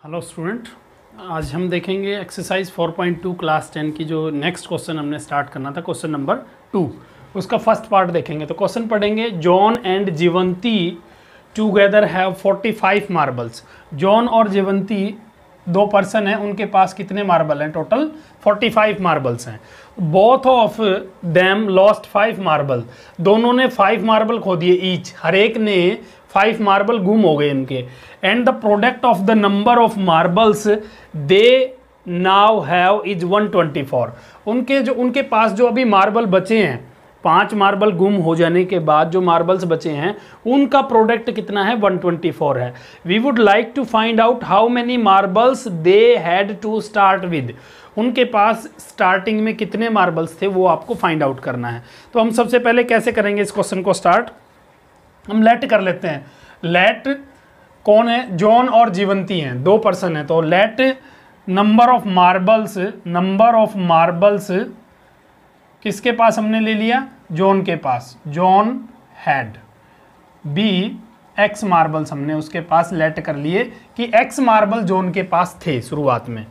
Hello student, आज हम देखेंगे एक्सरसाइज 4.2 क्लास 10 की जो नेक्स्ट क्वेश्चन हमने स्टार्ट करना था, क्वेश्चन नंबर 2, उसका फर्स्ट पार्ट देखेंगे। तो क्वेश्चन पढ़ेंगे, John and Jivanti together have 45 marbles. John और जीवंती दो पर्सन हैं, उनके पास कितने मार्बल हैं? टोटल 45 मार्बल्स हैं। Both of them lost 5 marble, दोनों ने 5 मार्बल खो दिए ईच, हर एक ने 5 मार्बल गुम हो गए इनके। And the product of the number of marbles they now have is 124। उनके पास जो अभी मार्बल बचे हैं, 5 मार्बल गुम हो जाने के बाद जो मार्बल्स बचे हैं उनका प्रोडक्ट कितना है? 124 है। We would like to find out how many marbles they had to start with. उनके पास स्टार्टिंग में कितने मार्बल्स थे वो आपको फाइंड आउट करना है। तो हम सबसे पहले कैसे करेंगे इस क्वेश्चन को स्टार्ट? हम लेट कर लेते हैं। लेट कौन है? जॉन और जीवंती हैं, दो पर्सन हैं। तो लेट नंबर ऑफ मार्बल्स किसके पास हमने ले लिया? जॉन के पास। John had B X marbles, हमने उसके पास लेट कर लिए कि एक्स मार्बल जॉन के पास थे शुरुआत में।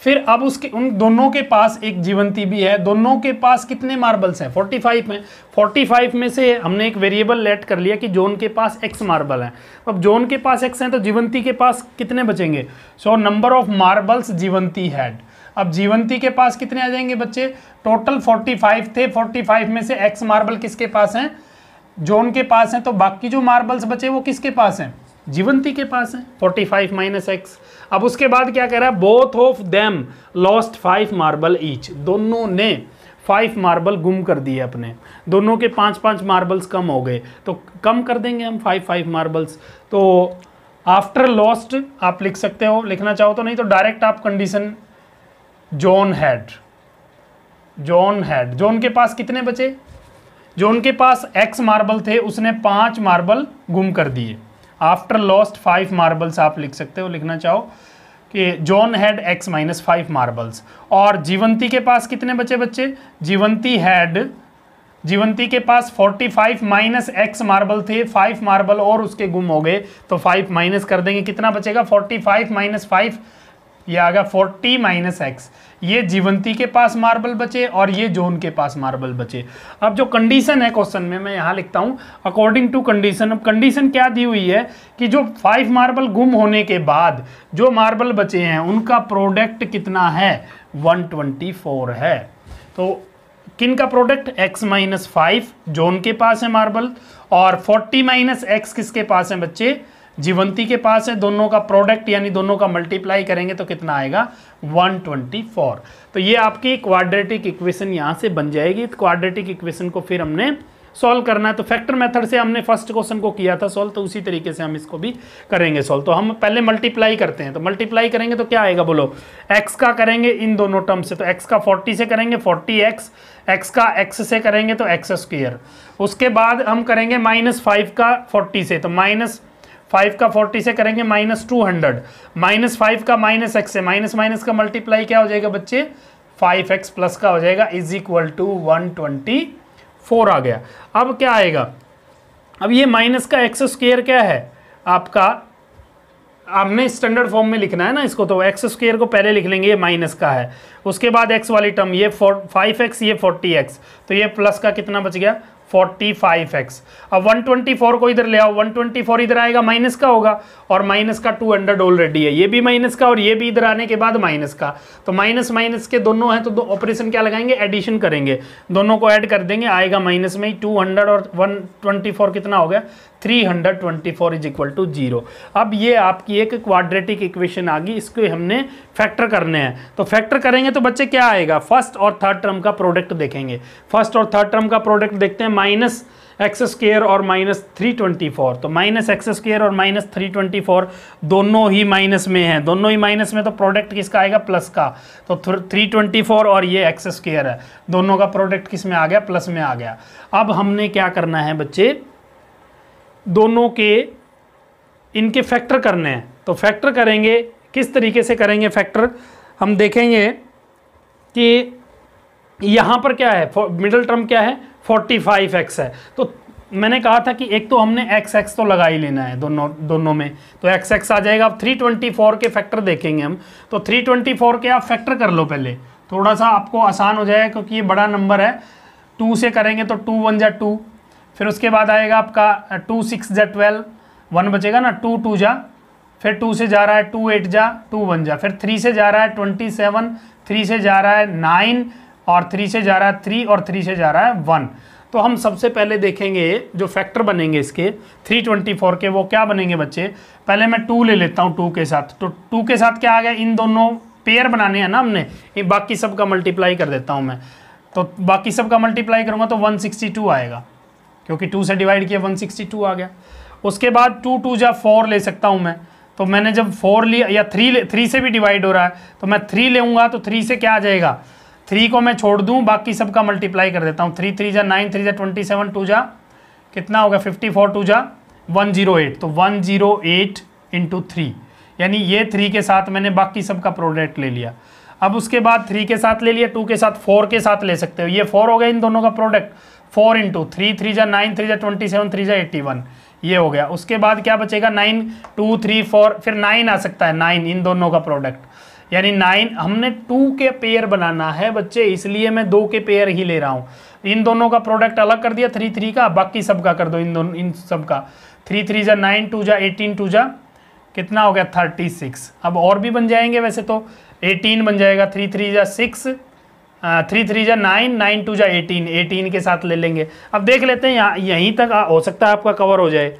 फिर अब उसके उन दोनों के पास एक जीवंती भी है। दोनों के पास कितने मार्बल्स हैं? 45 में। 45 में से हमने एक वेरिएबल लेट कर लिया कि जॉन के पास एक्स मार्बल हैं। अब जॉन के पास एक्स हैं तो जीवंती के पास कितने बचेंगे? So number of marbles Jivanti had. अब जीवंती के पास कितने आ जाएंगे बच्चे? टोटल 45 थे, 45 में से एक्स मार्बल किसके पास हैं? जॉन के पास हैं। तो बाकी जो मार्बल्स बचे वो किसके पास हैं? जीवंती के पास है। 45 माइनस एक्स। अब उसके बाद क्या कह रहा है? Both of them lost 5 marble each. दोनों ने 5 मार्बल गुम कर दिए अपने। दोनों के 5-5 मार्बल्स कम हो गए, तो कम कर देंगे हम 5-5 मार्बल्स। तो आफ्टर लॉस्ट आप लिख सकते हो, लिखना चाहो तो, नहीं तो डायरेक्ट आप कंडीशन जॉन हैड। जॉन के पास कितने बचे? जॉन के पास एक्स मार्बल थे, उसने 5 मार्बल गुम कर दिए। आफ्टर लॉस्ट 5 मार्बल्स आप लिख सकते हो, लिखना चाहो कि John had x minus 5 marbles. और जीवंती के पास कितने बचे बच्चे? जीवंती के पास 45 माइनस एक्स मार्बल थे, 5 मार्बल और उसके गुम हो गए, तो 5 माइनस कर देंगे। कितना बचेगा? 45 माइनस 5, ये आ गया 40 माइनस एक्स। ये जीवंती के पास मार्बल बचे और ये जॉन के पास मार्बल बचे। अब जो कंडीशन है क्वेश्चन में, मैं यहाँ लिखता हूँ अकॉर्डिंग टू कंडीशन। अब कंडीशन क्या दी हुई है कि जो 5 मार्बल गुम होने के बाद जो मार्बल बचे हैं उनका प्रोडक्ट कितना है? 124 है। तो किन का प्रोडक्ट? x माइनस 5 जॉन के पास है मार्बल, और 40 माइनस एक्स किसके पास है बच्चे? जीवंती के पास है। दोनों का प्रोडक्ट यानी दोनों का मल्टीप्लाई करेंगे तो कितना आएगा? 124। तो ये आपकी क्वाड्रेटिक इक्वेशन यहाँ से बन जाएगी। तो क्वाड्रेटिक इक्वेशन को फिर हमने सॉल्व करना है। तो फैक्टर मेथड से हमने फर्स्ट क्वेश्चन को किया था सॉल्व, तो उसी तरीके से हम इसको भी करेंगे सॉल्व। तो हम पहले मल्टीप्लाई करते हैं। तो मल्टीप्लाई करेंगे तो क्या आएगा बोलो? x का करेंगे इन दोनों टर्म से, तो x का 40 से करेंगे 40x, x का x से करेंगे तो x स्क्वायर। उसके बाद हम करेंगे -5 का 40 से, तो -5 का 40 से करेंगे -200, -5 का -x से, माइनस का मल्टीप्लाई क्या हो जाएगा बच्चे? 5x प्लस का हो जाएगा, इज इक्वल टू 124 आ गया। अब क्या आएगा? अब ये माइनस का x स्क्वायर क्या है आपका? आपने स्टैंडर्ड फॉर्म में लिखना है ना इसको, तो x स्क्वायर को पहले लिख लेंगे, ये माइनस का है। उसके बाद x वाली टर्म, ये 5x, ये 40x, तो ये प्लस का कितना बच गया? 45x। अब 124 को इधर ले आओ, 124 इधर आएगा, माइनस का होगा, और माइनस का 200 ऑलरेडी है, ये भी माइनस का और ये भी इधर आने के बाद माइनस का। तो माइनस माइनस के दोनों हैं, तो दो ऑपरेशन क्या लगाएंगे? एडिशन करेंगे, दोनों को ऐड कर देंगे, आएगा माइनस में ही 200 और 124 कितना हो गया? 324 इज इक्वल टू 0। अब ये आपकी एक क्वाड्रेटिक इक्वेशन आ गई, इसको हमने फैक्टर करने हैं। तो फैक्टर करेंगे तो बच्चे क्या आएगा? फर्स्ट और थर्ड टर्म का प्रोडक्ट देखेंगे। फर्स्ट और थर्ड टर्म का प्रोडक्ट देखते हैं, माइनस एक्स स्क्वायर और -324। तो माइनस एक्स स्क्वायर और -324 दोनों ही माइनस में हैं, दोनों ही माइनस में, तो प्रोडक्ट किसका आएगा? प्लस का। तो 324 और ये एक्स स्क्वायर है, दोनों का प्रोडक्ट किस में आ गया? प्लस में आ गया। अब हमने क्या करना है बच्चे? दोनों के इनके फैक्टर करने हैं। तो फैक्टर करेंगे, किस तरीके से करेंगे फैक्टर? हम देखेंगे कि यहाँ पर क्या है, मिडिल टर्म क्या है? 45x है। तो मैंने कहा था कि एक तो हमने एक्स एक्स तो लगा ही लेना है दोनों में, तो एक्स एक्स आ जाएगा। अब 324 के फैक्टर देखेंगे हम, तो 324 के आप फैक्टर कर लो पहले, थोड़ा सा आपको आसान हो जाएगा क्योंकि ये बड़ा नंबर है। 2 से करेंगे तो 2 1 जा 2, फिर उसके बाद आएगा आपका 2 6 जा 12, 1 बचेगा ना, 2 2 जा, फिर 2 से जा रहा है 2 8 जा, 2 1 जा, फिर 3 से जा रहा है 27, 3 से जा रहा है 9, और 3 से जा रहा है 3, और 3 से जा रहा है 1। तो हम सबसे पहले देखेंगे जो फैक्टर बनेंगे इसके 324 के, वो क्या बनेंगे बच्चे। पहले मैं 2 ले लेता हूँ 2 के साथ, तो 2 के साथ क्या आ गया, इन दोनों पेयर बनाने हैं ना हमने, ये बाकी सब का मल्टीप्लाई कर देता हूँ मैं, तो बाकी सब का मल्टीप्लाई करूँगा तो 162 आएगा, क्योंकि 2 से डिवाइड किया 162 आ गया। उसके बाद 2 2 जा 4 ले सकता हूँ मैं, तो मैंने जब 4 लिया, या 3 से भी डिवाइड हो रहा है तो मैं 3 लेऊंगा, तो 3 से क्या आ जाएगा, 3 को मैं छोड़ दूं, बाकी सब का मल्टीप्लाई कर देता हूँ। 3 3 जा 9, 3 जा 27, 2 जा कितना होगा 54, 2 जा 108, तो 108 इंटू 3, यानी ये 3 के साथ मैंने बाकी सब का प्रोडक्ट ले लिया। अब उसके बाद 3 के साथ ले लिया, 2 के साथ 4 के साथ ले सकते हो, ये 4 हो गया इन दोनों का प्रोडक्ट, 4 इंटू 3, 3 जा 9, 3 जा 27, 3 जा 81, ये हो गया। उसके बाद क्या बचेगा 9, 2 3 4, फिर 9 आ सकता है, 9 इन दोनों का प्रोडक्ट, यानी 9 हमने 2 के पेयर बनाना है बच्चे, इसलिए मैं 2 के पेयर ही ले रहा हूँ। इन दोनों का प्रोडक्ट अलग कर दिया 3 3 का, बाकी सब का कर दो इन सब का। 3 3 जा 9, 2 जा 18, 2 जा कितना हो गया 36। अब और भी बन जाएंगे वैसे तो, 18 बन जाएगा, 3 3 जा 6, 3 3 जा 9, 9 2 जा 18, 18 के साथ ले लेंगे। अब देख लेते हैं यहाँ यहीं तक हो सकता है आपका कवर हो जाए।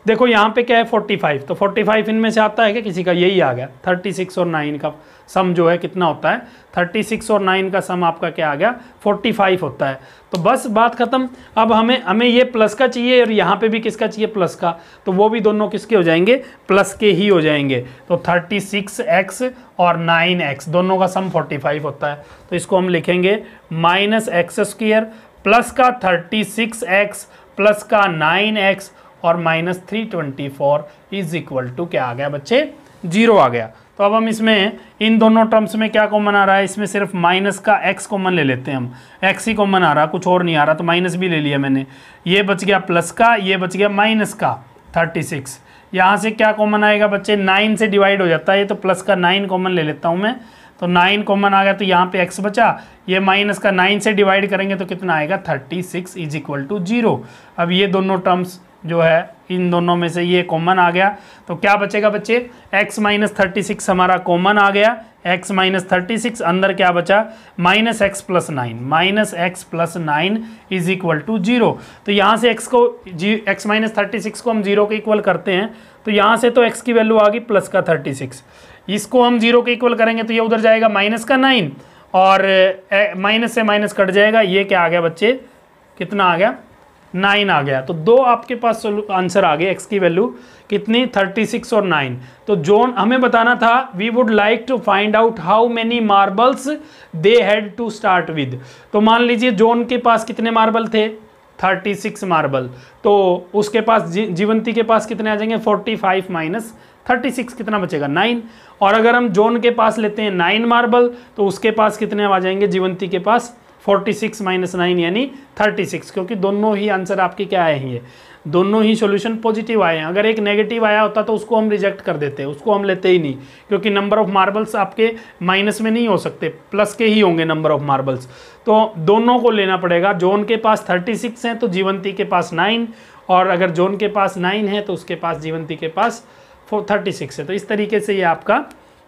देखो यहाँ पे क्या है 45, तो 45 इनमें से आता है क्या किसी का, यही आ गया। 36 और 9 का सम जो है कितना होता है, 36 और 9 का सम आपका क्या आ गया 45 होता है। तो बस बात खत्म। अब हमें ये प्लस का चाहिए और यहाँ पे भी किसका चाहिए प्लस का, तो वो भी दोनों किसके हो जाएंगे, प्लस के ही हो जाएंगे। तो 36x और 9x दोनों का सम 45 होता है, तो इसको हम लिखेंगे -x² प्लस का 36x प्लस का 9x और -324 इज इक्वल टू क्या आ गया बच्चे 0 आ गया। तो अब हम इसमें इन दोनों टर्म्स में क्या कॉमन आ रहा है, इसमें सिर्फ माइनस का x कॉमन ले लेते हैं हम, x ही कॉमन आ रहा, कुछ और नहीं आ रहा, तो माइनस भी ले लिया मैंने। ये बच गया प्लस का, ये बच गया माइनस का 36। यहाँ से क्या कॉमन आएगा बच्चे, 9 से डिवाइड हो जाता है ये, तो प्लस का 9 कॉमन ले लेता हूँ मैं, तो 9 कॉमन आ गया, तो यहाँ पे x बचा, ये माइनस का 9 से डिवाइड करेंगे तो कितना आएगा 36 इज इक्वल टू 0। अब ये दोनों टर्म्स जो है इन दोनों में से ये कॉमन आ गया, तो क्या बचेगा बच्चे, x - 36 हमारा कॉमन आ गया, x - 36 अंदर क्या बचा -x + 9, -x + 9 is equal to 0। तो यहाँ से x - 36 को हम 0 के इक्वल करते हैं, तो यहाँ से तो x की वैल्यू आ गई प्लस का 36, इसको हम 0 के इक्वल करेंगे तो ये उधर जाएगा -9 और माइनस से माइनस कट जाएगा, ये क्या आ गया बच्चे कितना आ गया 9 आ गया। तो दो आपके पास आंसर आ गए, x की वैल्यू कितनी 36 और 9। तो जोन हमें बताना था, we would like to find out how many marbles they had to start with. तो मान लीजिए जोन के पास कितने मार्बल थे 36 मार्बल, तो उसके पास जीवंती के पास कितने आ जाएंगे 45 माइनस 36 कितना बचेगा 9। और अगर हम जोन के पास लेते हैं 9 मार्बल तो उसके पास कितने आ जाएंगे जीवंती के पास 46 माइनस 9 यानी 36, क्योंकि दोनों ही आंसर आपके क्या आए हैं, ये दोनों ही सॉल्यूशन पॉजिटिव आए हैं। अगर एक नेगेटिव आया होता तो उसको हम रिजेक्ट कर देते, उसको हम लेते ही नहीं, क्योंकि नंबर ऑफ मार्बल्स आपके माइनस में नहीं हो सकते, प्लस के ही होंगे नंबर ऑफ मार्बल्स। तो दोनों को लेना पड़ेगा, जोन के पास 36 हैं तो जीवंती के पास 9, और अगर जोन के पास 9 है तो उसके पास जीवंती के पास 36 है। तो इस तरीके से ये आपका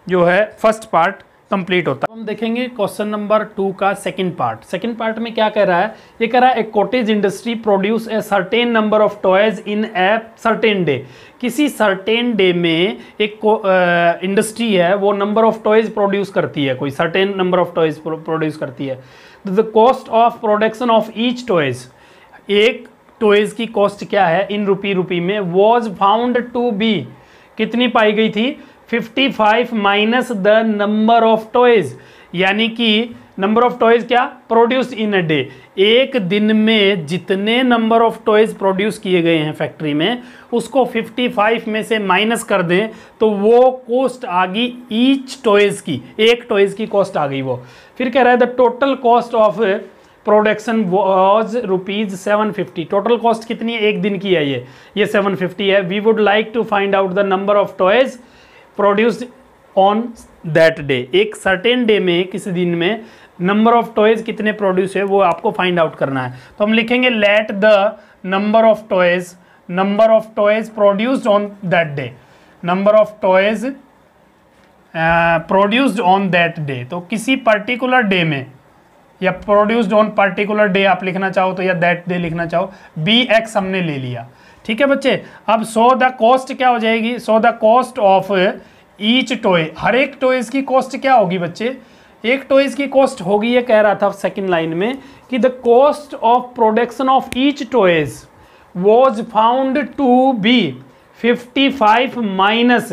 जो है फर्स्ट पार्ट कंप्लीट होता है। हम देखेंगे क्वेश्चन नंबर 2 का सेकंड पार्ट। सेकंड पार्ट में क्या कह रहा है, ये कह रहा है a cottage industry produce a certain number of toys in a certain day. किसी सर्टेन डे में एक इंडस्ट्री है वो नंबर ऑफ टॉयज प्रोड्यूस करती है, कोई certain number of toys produce करती है। The cost of production of each toys, एक टॉयज की कॉस्ट क्या है इन रुपी में, वॉज फाउंड टू बी कितनी पाई गई थी 55 minus the number of toys, यानी कि नंबर ऑफ टॉयज क्या प्रोड्यूस इन अ डे, एक दिन में जितने नंबर ऑफ टॉयज प्रोड्यूस किए गए हैं फैक्ट्री में उसको 55 में से माइनस कर दें तो वो कॉस्ट आ गई ईच टॉयज की, एक टॉयज की कॉस्ट आ गई वो। फिर कह रहा है the total cost of production was ₹750। Total cost कितनी है, एक दिन की है ये 750 है। We would like to find out the number of toys produced on that day. एक सर्टेन डे में, किसी दिन में नंबर ऑफ टॉयज कितने प्रोड्यूस है वो आपको फाइंड आउट करना है। तो हम लिखेंगे let the number of toys produced on that day, number of toys produced on that day. तो किसी पर्टिकुलर डे में, या प्रोड्यूस्ड ऑन पर्टिकुलर डे आप लिखना चाहो तो, या दैट डे लिखना चाहो, BX हमने ले लिया। ठीक है बच्चे। अब सो द कॉस्ट क्या हो जाएगी, so the cost of each toy, हर एक टॉयज की कॉस्ट क्या होगी बच्चे, एक टॉयज की कॉस्ट होगी, ये कह रहा था सेकंड लाइन में कि the cost of production of each toys was found to be 55 minus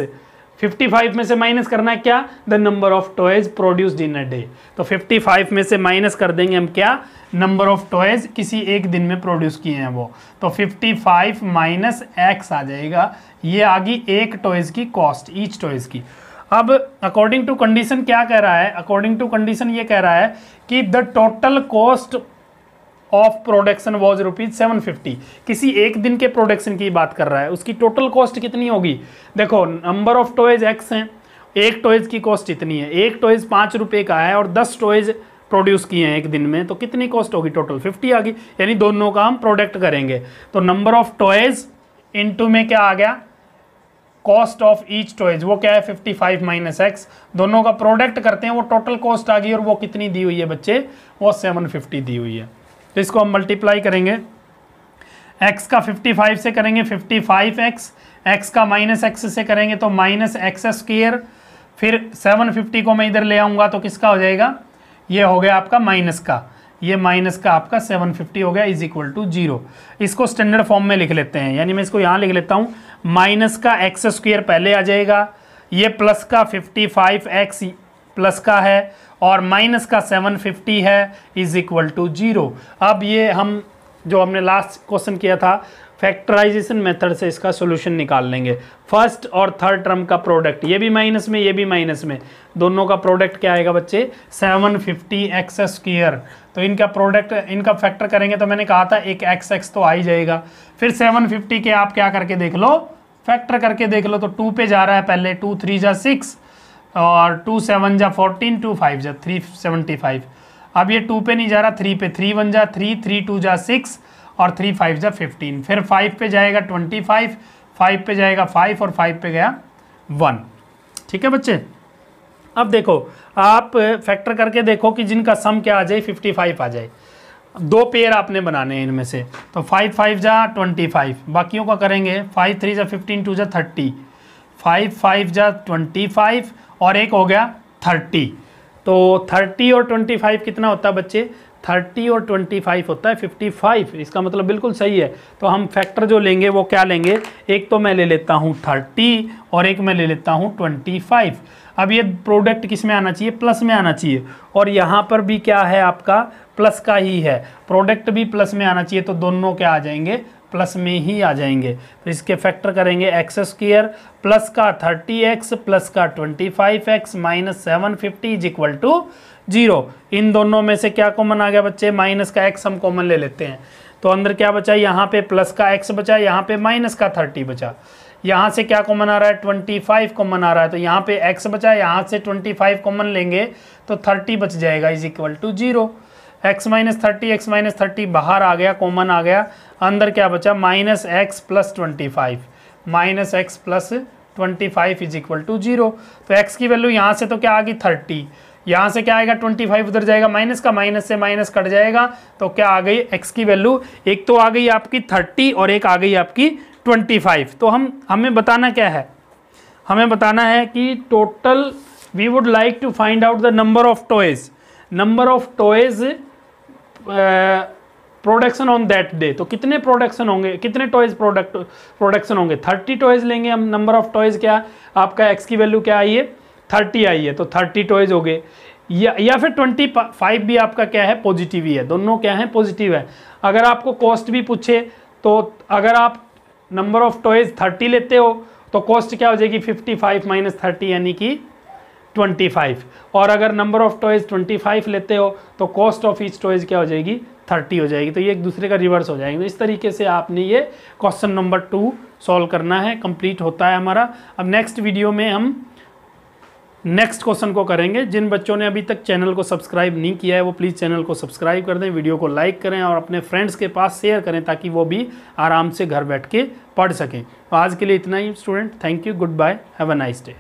55 में से माइनस करना है क्या, the number of toys produced in a day. तो 55 में से माइनस कर देंगे हम क्या, नंबर ऑफ टॉयज किसी एक दिन में प्रोड्यूस किए हैं वो। तो 55 माइनस x आ जाएगा, ये आ गई एक टॉयज की कॉस्ट, ईच टॉयज की। अब अकॉर्डिंग टू कंडीशन क्या कह रहा है, अकॉर्डिंग टू कंडीशन ये कह रहा है कि the total cost of production was ₹750। किसी एक दिन के प्रोडक्शन की बात कर रहा है, उसकी टोटल कॉस्ट कितनी होगी। देखो नंबर ऑफ टॉयज x हैं, एक टॉयज की कॉस्ट इतनी है, एक टॉयज ₹5 का है और 10 टॉयज प्रोड्यूस किए हैं एक दिन में, तो कितनी कॉस्ट होगी, टोटल 50 आ गई। यानी दोनों का हम प्रोडक्ट करेंगे तो नंबर ऑफ टॉयज इनटू में क्या आ गया, कॉस्ट ऑफ ईच टॉयज, वो क्या है 55 माइनस x, दोनों का प्रोडक्ट करते हैं वो टोटल कॉस्ट आ गई, और वो कितनी दी हुई है बच्चे, वो 750 दी हुई है। तो इसको हम मल्टीप्लाई करेंगे, x का 55 से करेंगे 55x, x का माइनस x से करेंगे तो माइनस x², फिर 750 को मैं इधर ले आऊँगा तो किसका हो जाएगा, ये हो गया आपका माइनस का, ये माइनस का आपका 750 हो गया इज इक्वल टू 0। इसको स्टैंडर्ड फॉर्म में लिख लेते हैं, यानी मैं इसको यहाँ लिख लेता हूँ, माइनस का x² पहले आ जाएगा, ये प्लस का 55x प्लस का है और माइनस का 750 है इज इक्वल टू 0। अब ये हम जो हमने लास्ट क्वेश्चन किया था फैक्टराइजेशन मेथड से इसका सॉल्यूशन निकाल लेंगे। फर्स्ट और थर्ड टर्म का प्रोडक्ट, ये भी माइनस में ये भी माइनस में, दोनों का प्रोडक्ट क्या आएगा बच्चे 750x²। तो इनका प्रोडक्ट, इनका फैक्टर करेंगे तो मैंने कहा था एक x तो आ ही जाएगा। फिर 750 के आप क्या करके देख लो, फैक्टर करके देख लो, तो 2 पे जा रहा है पहले, 2 3 जा 6 और 2 7 जा 14, 2 5 जा 375। अब ये 2 पे नहीं जा रहा, 3 पे, 3 1 जा 3, 3 2 जा 6 और 3 5 जा 15। फिर 5 पे जाएगा 25, 5 पे जाएगा 5 और 5 पे गया 1। ठीक है बच्चे। अब देखो आप फैक्टर करके देखो कि जिनका सम क्या आ जाए 55 आ जाए। दो पेयर आपने बनाने हैं इनमें से, तो 5 5 जा 25, बाकियों का करेंगे 5 3 जा 15, 2 जा 30, 5 5 जा 25 और एक हो गया 30। तो 30 और 25 कितना होता है बच्चे, 30 और 25 होता है 55। इसका मतलब बिल्कुल सही है। तो हम फैक्टर जो लेंगे वो क्या लेंगे, एक तो मैं ले लेता हूँ 30 और एक मैं ले लेता हूँ 25। अब ये प्रोडक्ट किस में आना चाहिए, प्लस में आना चाहिए, और यहाँ पर भी क्या है आपका प्लस का ही है, प्रोडक्ट भी प्लस में आना चाहिए, तो दोनों क्या आ जाएंगे, प्लस में ही आ जाएंगे। तो इसके फैक्टर करेंगे x² प्लस का 30x प्लस का 25x minus 750 is equal to 0। इन दोनों में से क्या कॉमन आ गया बच्चे, माइनस का x हम कॉमन ले लेते हैं, तो अंदर क्या बचा, यहाँ पे प्लस का x बचा, यहाँ पे माइनस का 30 बचा। यहाँ से क्या कॉमन आ रहा है, 25 कॉमन आ रहा है, तो यहाँ पे x बचा, यहाँ से 25 कॉमन लेंगे तो 30 बच जाएगा is equal to 0। x minus 30 बाहर आ गया, कॉमन आ गया, अंदर क्या बचा minus x plus 25, minus x plus 25 is equal to 0। तो x की वैल्यू यहाँ से तो क्या आ गई 30, यहाँ से क्या आएगा 25 उधर जाएगा, माइनस का माइनस से माइनस कट जाएगा, तो क्या आ गई x की वैल्यू, एक तो आ गई आपकी 30 और एक आ गई आपकी 25। तो हमें बताना क्या है, हमें बताना है कि total we would like to find out the number of toys, number of toys production on that day. तो कितने प्रोडक्शन होंगे, कितने टॉयज प्रोडक्शन होंगे, 30 टॉयज लेंगे हम। नंबर ऑफ टॉयज क्या आपका, x की वैल्यू क्या आई है 30 आई है, तो 30 टॉयज हो गए, या फिर 25 भी आपका क्या है पॉजिटिव ही है, दोनों क्या है पॉजिटिव है। अगर आपको कॉस्ट भी पूछे तो अगर आप नंबर ऑफ टॉयज 30 लेते हो तो कॉस्ट क्या हो जाएगी 55 माइनस 30 यानी कि 25। और अगर नंबर ऑफ टॉयज़ 25 लेते हो तो कॉस्ट ऑफ ईच टॉयज़ क्या हो जाएगी, 30 हो जाएगी। तो ये एक दूसरे का रिवर्स हो जाएगा। तो इस तरीके से आपने ये क्वेश्चन नंबर 2 सॉल्व करना है। कंप्लीट होता है हमारा। अब नेक्स्ट वीडियो में हम नेक्स्ट क्वेश्चन को करेंगे। जिन बच्चों ने अभी तक चैनल को सब्सक्राइब नहीं किया है वो प्लीज़ चैनल को सब्सक्राइब कर दें, वीडियो को लाइक करें और अपने फ्रेंड्स के पास शेयर करें ताकि वो भी आराम से घर बैठ के पढ़ सकें। तो आज के लिए इतना ही student, thank you, good bye, have a nice day.